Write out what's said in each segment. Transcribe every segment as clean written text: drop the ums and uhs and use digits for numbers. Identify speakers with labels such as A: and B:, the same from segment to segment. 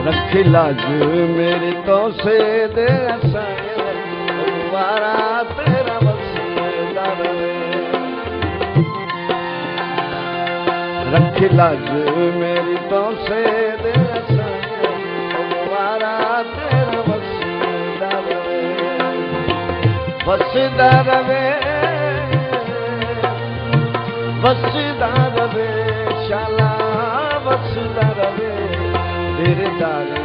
A: रखी लाज मेरी तो से दे दोबारा तेरा वसीला रहे। रखी लाज मेरी तो से दे दोबारा तेरा वसीला रहे। वसीला रहे वसीला रहे शाला वसीला रहे तेरे दारे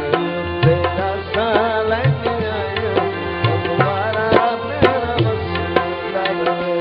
A: तेरा साल आया दोबारा तेरा वसीला रहे।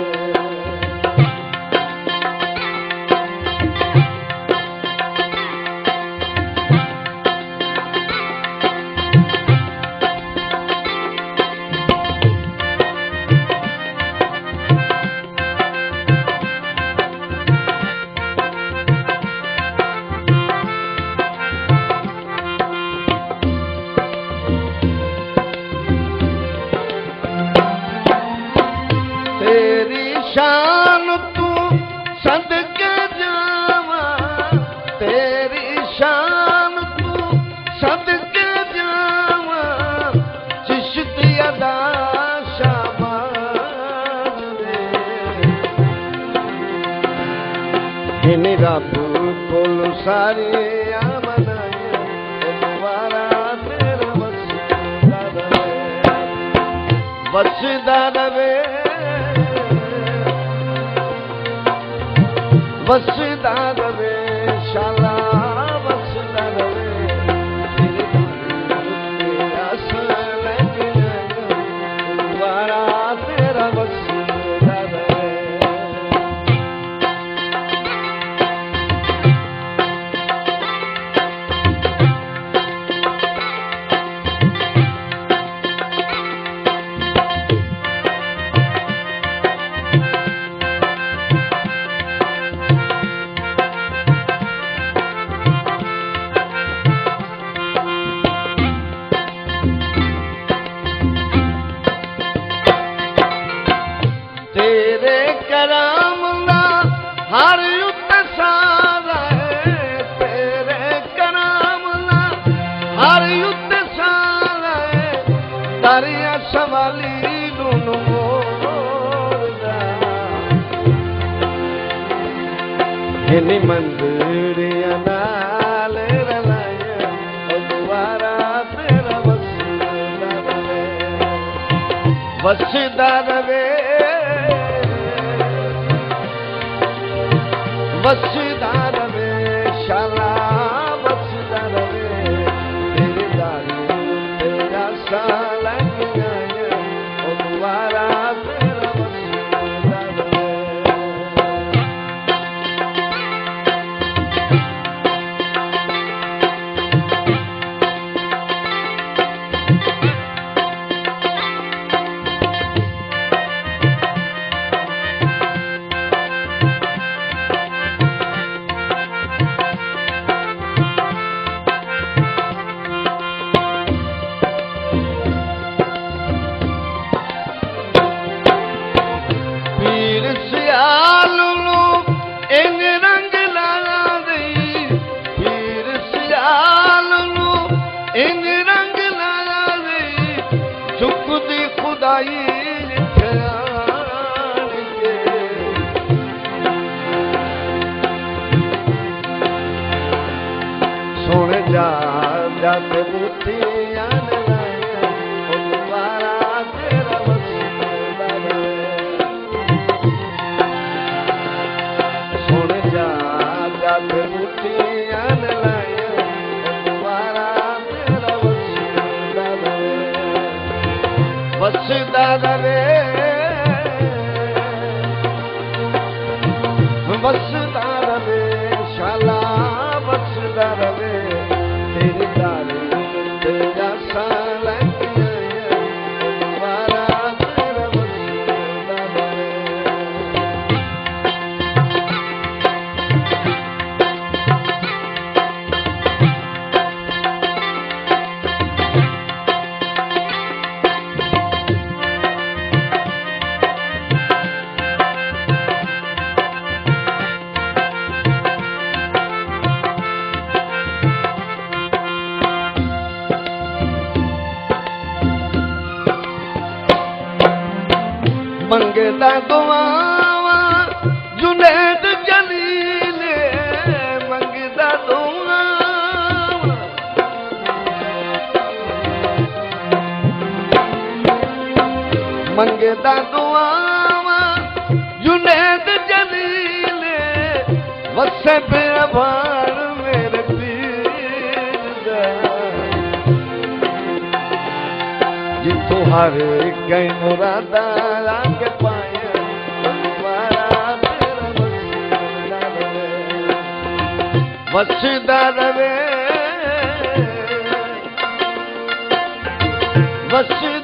A: तेरी शान तू सदके जावा तेरी शान तू सदके जावा चिश्ती अदा शाबाश रे। इन रब कोल सारी आमनाया दोबारा तेरा वसीला रहे। वसीला रहे वसीला रहे शाला वसीला रहे तेरे तेरा साल आया दोबारा तेरा वसीला रहे। तेरे कराम दा हर युद्ध सारा है। तेरे कराम दा हर युद्ध सारा है। दरिया सवाली नून मोरदा इन्नी मंदिरिया नाल रलाया दोबारा तेरा वसीला रहे। वसीला रहे वसीला रहे शाला वसीला रहे तेरे दारे तेरा साल आया दोबारा तेरा वसीला रहे। सोने जा जाते बूटियां लाया दोबारा तेरा वसीला रहे। सोने जा जाते बूटियां लाया दोबारा तेरा वसीला रहे। वसीला रहे वसीला रहे शाला वसीला रहे तेरे दारे जासा लग आया वारा तेरा वसदा दरे मंगदा दुआवा जुनैद जलील मंगदा दुआवा मंगदा दुआवा जुनैद जलील वसे पे भार मेरे पीर दा जिथों हर कई मुरादा लाके पाया वारा तेरा वसदा रवे वसदा